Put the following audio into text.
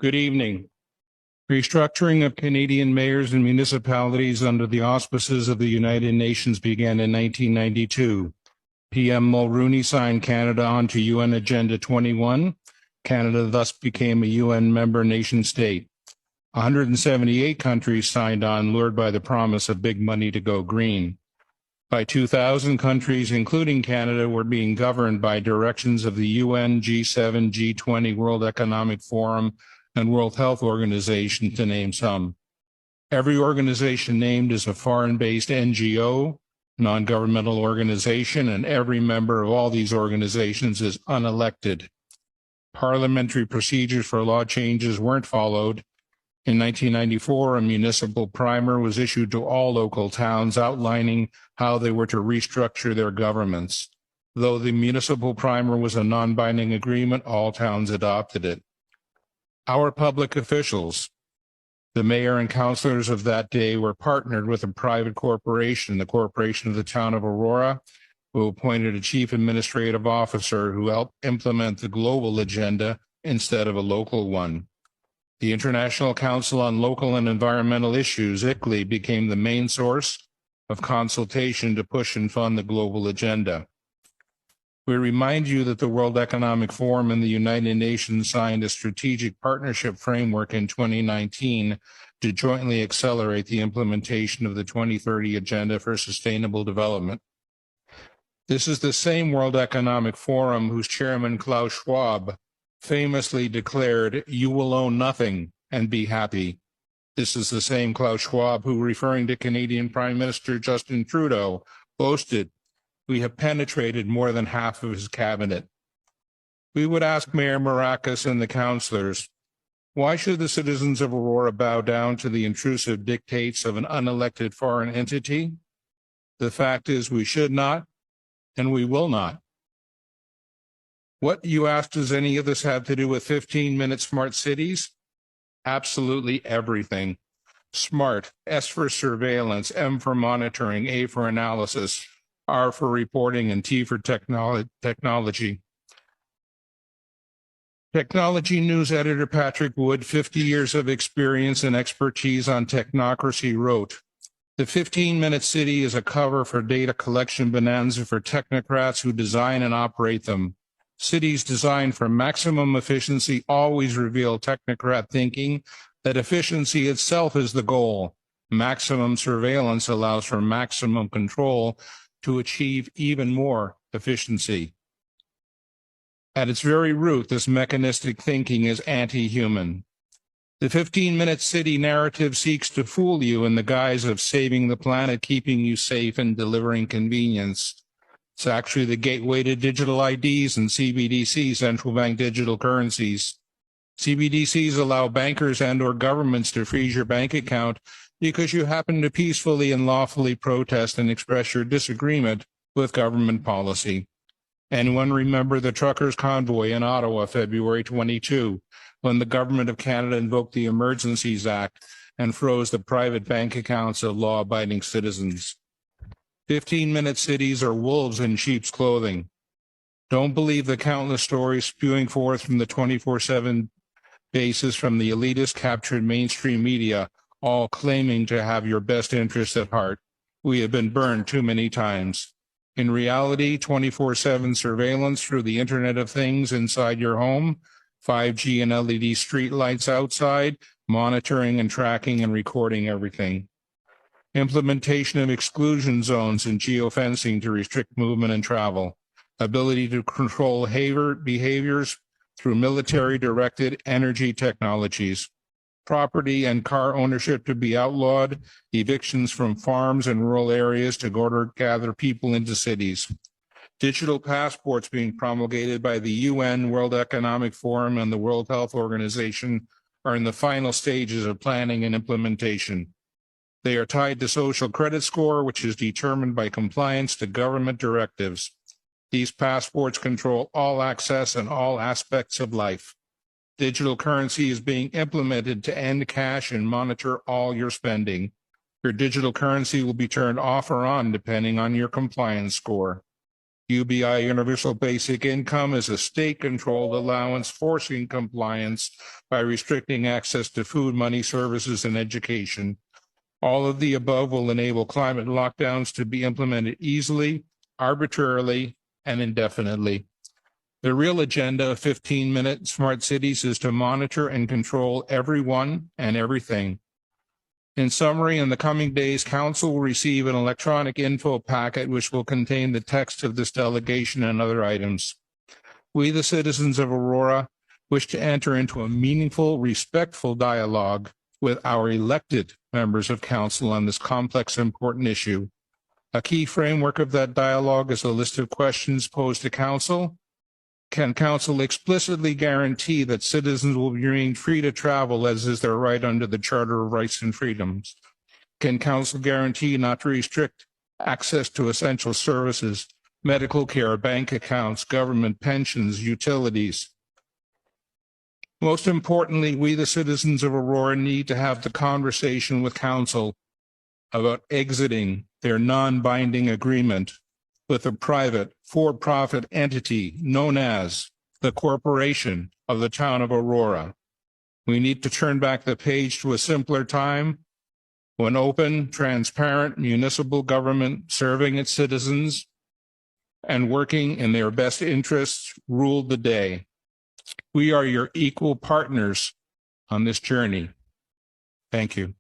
Good evening. Restructuring of Canadian mayors and municipalities under the auspices of the United Nations began in 1992. PM Mulroney signed Canada onto UN Agenda 21. Canada thus became a UN member nation state. 178 countries signed on, lured by the promise of big money to go green. By 2000, countries, including Canada, were being governed by directions of the UN, G7, G20, World Economic Forum, and World Health Organization, to name some. Every organization named is a foreign-based NGO, non-governmental organization, and every member of all these organizations is unelected. Parliamentary procedures for law changes weren't followed. In 1994, a municipal primer was issued to all local towns outlining how they were to restructure their governments. Though the municipal primer was a non-binding agreement, all towns adopted it. Our public officials, the mayor and councillors of that day, were partnered with a private corporation, the Corporation of the Town of Aurora, who appointed a chief administrative officer who helped implement the global agenda instead of a local one. The International Council on Local and Environmental Issues, ICLEI, became the main source of consultation to push and fund the global agenda. We remind you that the World Economic Forum and the United Nations signed a strategic partnership framework in 2019 to jointly accelerate the implementation of the 2030 Agenda for Sustainable Development. This is the same World Economic Forum whose chairman, Klaus Schwab, famously declared, "You will own nothing and be happy." This is the same Klaus Schwab who, referring to Canadian Prime Minister Justin Trudeau, boasted, "We have penetrated more than half of his cabinet." We would ask Mayor Maracas and the councillors, why should the citizens of Aurora bow down to the intrusive dictates of an unelected foreign entity? The fact is we should not, and we will not. What, you ask, does any of this have to do with 15-minute smart cities? Absolutely everything. Smart, S for surveillance, M for monitoring, A for analysis, R for reporting, and T for technology. Technology news editor Patrick Wood, 50 years of experience and expertise on technocracy, wrote, "The 15-minute city is a cover for data collection bonanza for technocrats who design and operate them. Cities designed for maximum efficiency always reveal technocrat thinking that efficiency itself is the goal. Maximum surveillance allows for maximum control to achieve even more efficiency." At its very root, this mechanistic thinking is anti-human. The 15-minute city narrative seeks to fool you in the guise of saving the planet, keeping you safe, and delivering convenience. It's actually the gateway to digital IDs and CBDC, central bank digital currencies. CBDCs allow bankers and/or governments to freeze your bank account because you happen to peacefully and lawfully protest and express your disagreement with government policy. Anyone remember the truckers' convoy in Ottawa, February 22, when the government of Canada invoked the Emergencies Act and froze the private bank accounts of law-abiding citizens? 15-minute cities are wolves in sheep's clothing. Don't believe the countless stories spewing forth from the 24/7 bases from the elitist captured mainstream media, all claiming to have your best interests at heart. We have been burned too many times. In reality, 24/7 surveillance through the Internet of Things inside your home, 5G and LED street lights outside, monitoring and tracking and recording everything. Implementation of exclusion zones and geofencing to restrict movement and travel. Ability to control behaviors through military-directed energy technologies. Property and car ownership to be outlawed. Evictions from farms and rural areas to gather people into cities. Digital passports being promulgated by the UN, World Economic Forum, and the World Health Organization are in the final stages of planning and implementation. They are tied to social credit score, which is determined by compliance to government directives. These passports control all access and all aspects of life. Digital currency is being implemented to end cash and monitor all your spending. Your digital currency will be turned off or on depending on your compliance score. UBI, Universal Basic Income, is a state-controlled allowance forcing compliance by restricting access to food, money, services, and education. All of the above will enable climate lockdowns to be implemented easily, arbitrarily, and indefinitely. The real agenda of 15-minute smart cities is to monitor and control everyone and everything. In summary, in the coming days, Council will receive an electronic info packet which will contain the text of this delegation and other items. We, the citizens of Aurora, wish to enter into a meaningful, respectful dialogue with our elected members of Council on this complex, important issue. A key framework of that dialogue is a list of questions posed to Council. Can Council explicitly guarantee that citizens will remain free to travel as is their right under the Charter of Rights and Freedoms? Can Council guarantee not to restrict access to essential services, medical care, bank accounts, government pensions, utilities? Most importantly, we, the citizens of Aurora, need to have the conversation with Council about exiting their non-binding agreement with a private for-profit entity known as the Corporation of the Town of Aurora. We need to turn back the page to a simpler time when open, transparent municipal government serving its citizens and working in their best interests ruled the day. We are your equal partners on this journey. Thank you.